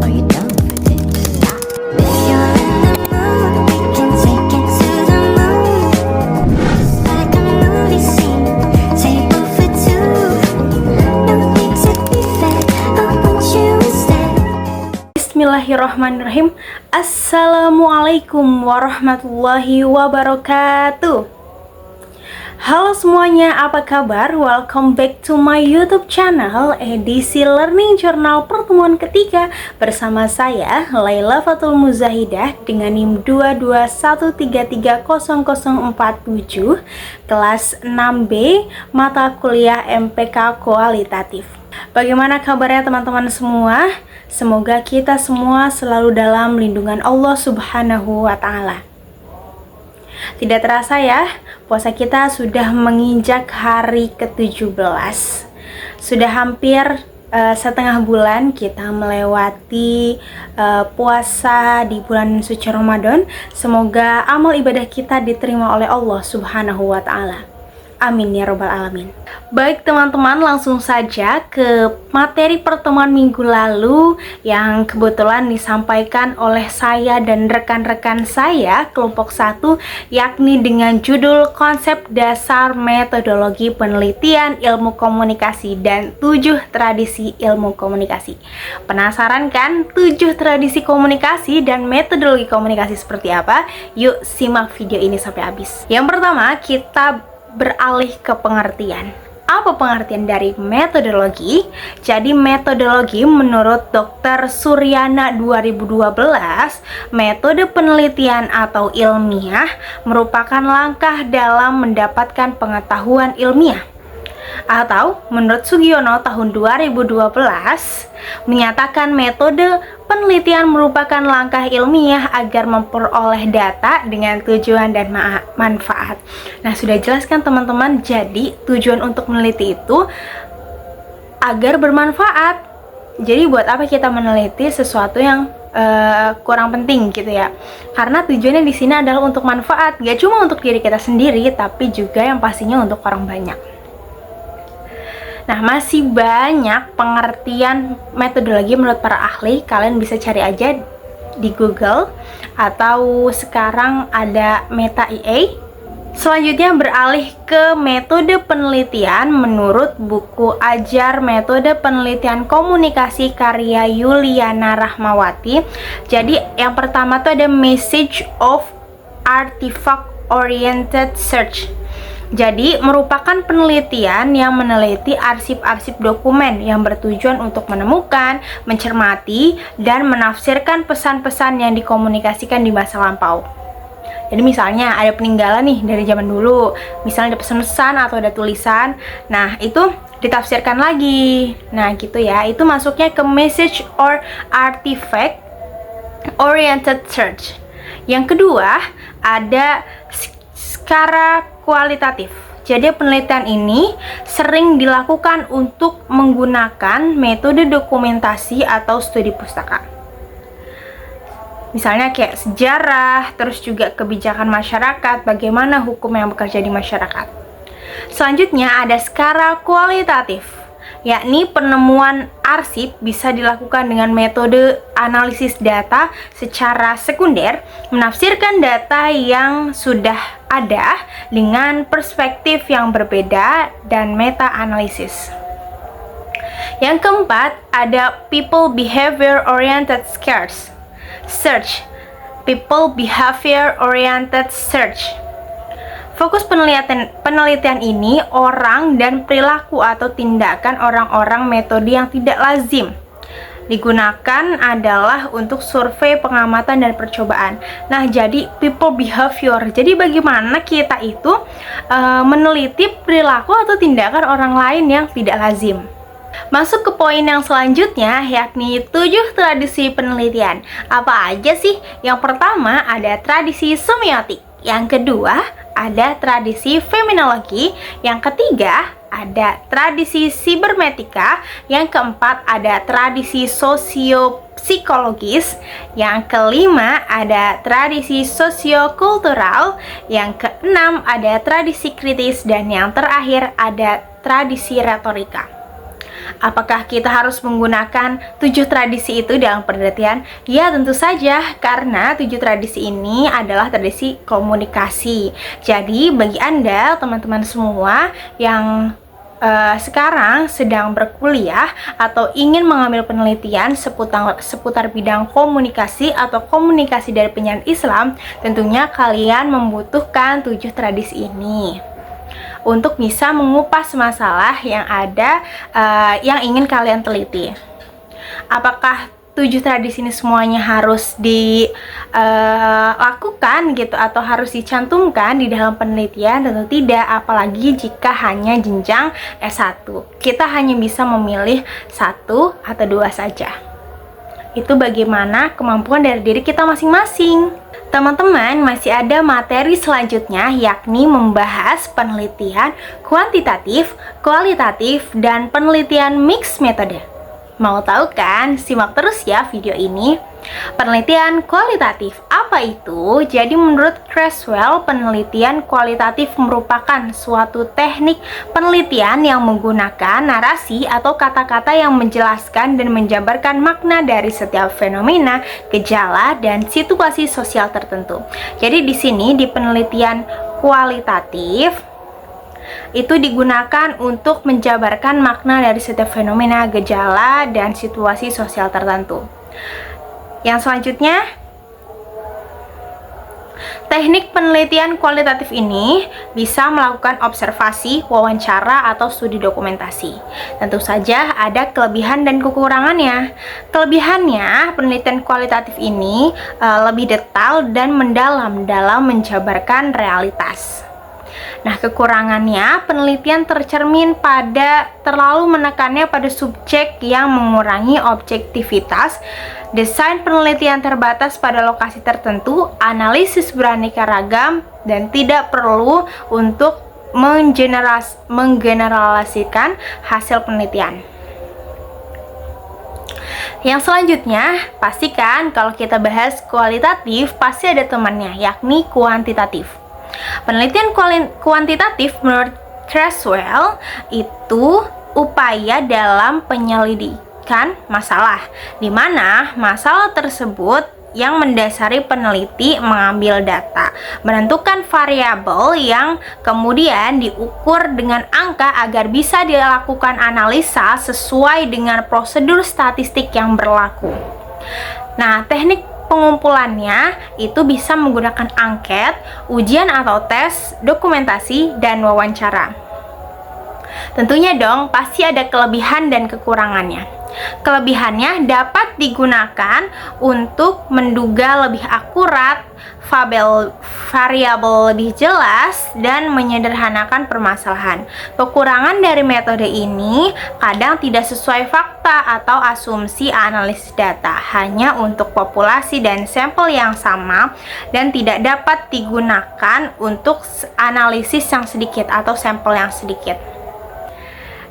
Are you down for this? If you're in the mood, we can take it to the moon. Just like a movie scene, table for two. No need to be fed, I want you instead. Bismillahirrahmanirrahim. Assalamualaikum warahmatullahi wabarakatuh. Halo semuanya, apa kabar? Welcome back to my YouTube channel, edisi Learning Journal pertemuan ketiga bersama saya, Laila Fatul Muzahidah dengan NIM 221330047, kelas 6B, mata kuliah MPK Kualitatif. Bagaimana kabarnya teman-teman semua? Semoga kita semua selalu dalam lindungan Allah Subhanahu wa Ta'ala. Tidak terasa ya, puasa kita sudah menginjak hari ke-17. Sudah hampir setengah bulan kita melewati puasa di bulan suci Ramadan. Semoga amal ibadah kita diterima oleh Allah Subhanahu wa Ta'ala. Amin ya robbal alamin. Baik teman-teman, langsung saja ke materi pertemuan minggu lalu yang kebetulan disampaikan oleh saya dan rekan-rekan saya kelompok 1, yakni dengan judul konsep dasar metodologi penelitian ilmu komunikasi dan 7 tradisi ilmu komunikasi. Penasaran kan 7 tradisi komunikasi dan metodologi komunikasi seperti apa? Yuk simak video ini sampai habis. Yang pertama, kita beralih ke pengertian. Apa pengertian dari metodologi? Jadi metodologi menurut Dr. Suryana 2012, metode penelitian atau ilmiah merupakan langkah dalam mendapatkan pengetahuan ilmiah. Atau menurut Sugiono tahun 2012 menyatakan metode penelitian merupakan langkah ilmiah agar memperoleh data dengan tujuan dan manfaat. Nah, sudah jelas kan teman-teman, jadi tujuan untuk meneliti itu agar bermanfaat. Jadi buat apa kita meneliti sesuatu yang kurang penting gitu ya? Karena tujuannya di sini adalah untuk manfaat, gak cuma untuk diri kita sendiri, tapi juga yang pastinya untuk orang banyak. Nah, masih banyak pengertian metodologi menurut para ahli. Kalian bisa cari aja di Google, atau sekarang ada Meta IA. Selanjutnya beralih ke metode penelitian menurut buku Ajar Metode Penelitian Komunikasi karya Yuliana Rahmawati. Jadi yang pertama tuh ada Message of Artifact Oriented Search. Jadi, merupakan penelitian yang meneliti arsip-arsip dokumen yang bertujuan untuk menemukan, mencermati, dan menafsirkan pesan-pesan yang dikomunikasikan di masa lampau. Jadi misalnya ada peninggalan nih dari zaman dulu, misalnya ada pesan-pesan atau ada tulisan, nah itu ditafsirkan lagi. Nah gitu ya, itu masuknya ke Message or Artifact Oriented Search. Yang kedua, ada skala kualitatif. Jadi penelitian ini sering dilakukan untuk menggunakan metode dokumentasi atau studi pustaka. Misalnya kayak sejarah, terus juga kebijakan masyarakat, bagaimana hukum yang bekerja di masyarakat. Selanjutnya ada skala kualitatif, yakni penemuan arsip bisa dilakukan dengan metode analisis data secara sekunder, menafsirkan data yang sudah ada dengan perspektif yang berbeda, dan meta-analisis. Yang keempat, ada People Behavior Oriented Search. People Behavior Oriented Search. Fokus penelitian ini orang dan perilaku atau tindakan orang-orang, metode yang tidak lazim digunakan adalah untuk survei, pengamatan, dan percobaan. Nah, jadi people behavior. Jadi bagaimana kita itu meneliti perilaku atau tindakan orang lain yang tidak lazim. Masuk ke poin yang selanjutnya, yakni 7 tradisi penelitian. Apa aja sih? Yang pertama ada tradisi semiotik. Yang kedua ada tradisi feminologi. Yang ketiga ada tradisi sibermetika. Yang keempat ada tradisi sosiopsikologis. Yang kelima ada tradisi sosiokultural. Yang keenam ada tradisi kritis. Dan yang terakhir ada tradisi retorika. Apakah kita harus menggunakan 7 tradisi itu dalam penelitian? Ya, tentu saja, karena 7 tradisi ini adalah tradisi komunikasi. Jadi, bagi Anda, teman-teman semua yang sekarang sedang berkuliah atau ingin mengambil penelitian seputar bidang komunikasi atau komunikasi dari penyiaran Islam, tentunya kalian membutuhkan 7 tradisi ini untuk bisa mengupas masalah yang ada yang ingin kalian teliti. Apakah 7 tradisi ini semuanya harus dilakukan gitu atau harus dicantumkan di dalam penelitian? Tentu tidak, apalagi jika hanya jenjang S1. Kita hanya bisa memilih 1 atau 2 saja. Itu bagaimana kemampuan dari diri kita masing-masing. Teman-teman, masih ada materi selanjutnya, yakni membahas penelitian kuantitatif, kualitatif, dan penelitian mix metode. Mau tahu kan? Simak terus ya video ini. Penelitian kualitatif apa itu? Jadi menurut Creswell, penelitian kualitatif merupakan suatu teknik penelitian yang menggunakan narasi atau kata-kata yang menjelaskan dan menjabarkan makna dari setiap fenomena, gejala, dan situasi sosial tertentu. Jadi di sini di penelitian kualitatif itu digunakan untuk menjabarkan makna dari setiap fenomena, gejala, dan situasi sosial tertentu. Yang selanjutnya, teknik penelitian kualitatif ini bisa melakukan observasi, wawancara, atau studi dokumentasi. Tentu saja ada kelebihan dan kekurangannya. Kelebihannya, penelitian kualitatif ini lebih detail dan mendalam dalam menjabarkan realitas. Nah, kekurangannya, penelitian tercermin pada terlalu menekannya pada subjek yang mengurangi objektivitas, desain penelitian terbatas pada lokasi tertentu, analisis beraneka ragam, dan tidak perlu untuk menggeneralisasikan hasil penelitian. Yang selanjutnya, pastikan kalau kita bahas kualitatif, pasti ada temannya, yakni kuantitatif. Penelitian kuantitatif menurut Creswell itu upaya dalam penyelidikan masalah, di mana masalah tersebut yang mendasari peneliti mengambil data, menentukan variabel yang kemudian diukur dengan angka agar bisa dilakukan analisa sesuai dengan prosedur statistik yang berlaku. Nah, teknik pengumpulannya itu bisa menggunakan angket, ujian atau tes, dokumentasi, dan wawancara. Tentunya dong, pasti ada kelebihan dan kekurangannya. Kelebihannya dapat digunakan untuk menduga lebih akurat, variabel lebih jelas, dan menyederhanakan permasalahan. Kekurangan dari metode ini kadang tidak sesuai fakta atau asumsi analisis data, hanya untuk populasi dan sampel yang sama, dan tidak dapat digunakan untuk analisis yang sedikit atau sampel yang sedikit.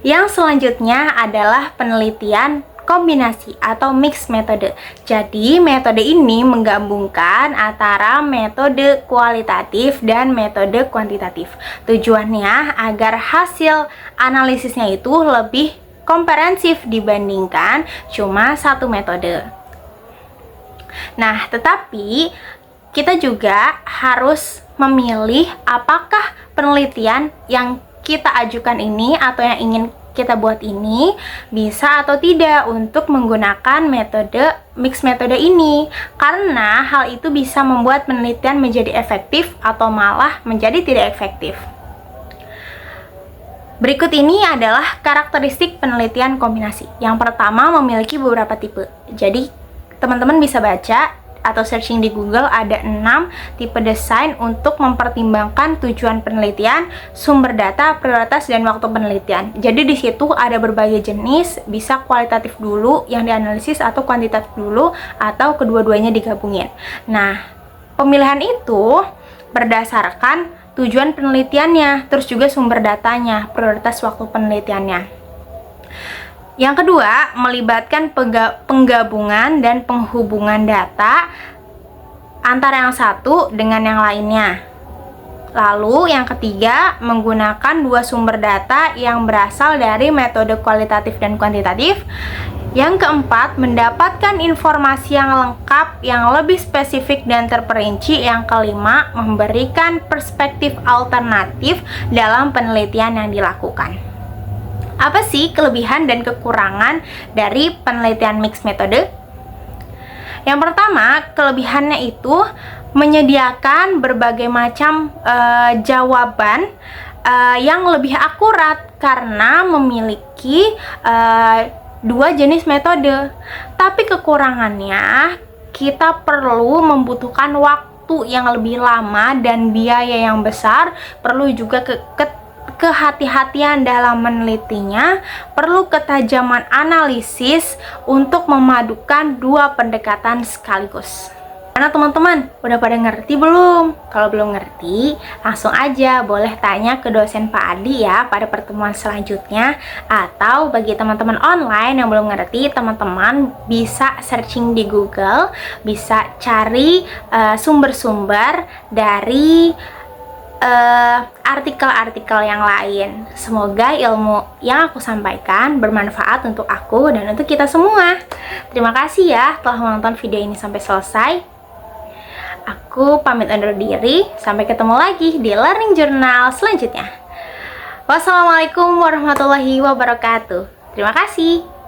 Yang selanjutnya adalah penelitian kombinasi atau mix metode. Jadi metode ini menggabungkan antara metode kualitatif dan metode kuantitatif. Tujuannya agar hasil analisisnya itu lebih komprehensif dibandingkan cuma satu metode. Nah, tetapi kita juga harus memilih apakah penelitian yang kita ajukan ini atau yang ingin kita buat ini bisa atau tidak untuk menggunakan metode mix metode ini, karena hal itu bisa membuat penelitian menjadi efektif atau malah menjadi tidak efektif. Berikut ini adalah karakteristik penelitian kombinasi. Yang pertama, memiliki beberapa tipe. Jadi teman-teman bisa baca atau searching di Google, ada 6 tipe desain untuk mempertimbangkan tujuan penelitian, sumber data, prioritas, dan waktu penelitian. Jadi di situ ada berbagai jenis, bisa kualitatif dulu yang dianalisis atau kuantitatif dulu, atau kedua-duanya digabungin. Nah, pemilihan itu berdasarkan tujuan penelitiannya, terus juga sumber datanya, prioritas waktu penelitiannya. Yang kedua, melibatkan penggabungan dan penghubungan data antara yang satu dengan yang lainnya. Lalu yang ketiga, menggunakan dua sumber data yang berasal dari metode kualitatif dan kuantitatif. Yang keempat, mendapatkan informasi yang lengkap, yang lebih spesifik dan terperinci. Yang kelima, memberikan perspektif alternatif dalam penelitian yang dilakukan. Apa sih kelebihan dan kekurangan dari penelitian mixed metode? Yang pertama, kelebihannya itu menyediakan berbagai macam jawaban yang lebih akurat karena memiliki dua jenis metode. Tapi kekurangannya, kita perlu membutuhkan waktu yang lebih lama dan biaya yang besar. Perlu juga kehati-hatian dalam menelitinya, perlu ketajaman analisis untuk memadukan dua pendekatan sekaligus. Karena teman-teman, udah pada ngerti belum? Kalau belum ngerti, langsung aja boleh tanya ke dosen Pak Adi ya pada pertemuan selanjutnya. Atau bagi teman-teman online yang belum ngerti, teman-teman bisa searching di Google, bisa cari sumber-sumber dari artikel-artikel yang lain. Semoga ilmu yang aku sampaikan bermanfaat untuk aku dan untuk kita semua. Terima kasih ya telah menonton video ini sampai selesai. Aku pamit undur diri. Sampai ketemu lagi di Learning Journal selanjutnya. Wassalamualaikum warahmatullahi wabarakatuh. Terima kasih.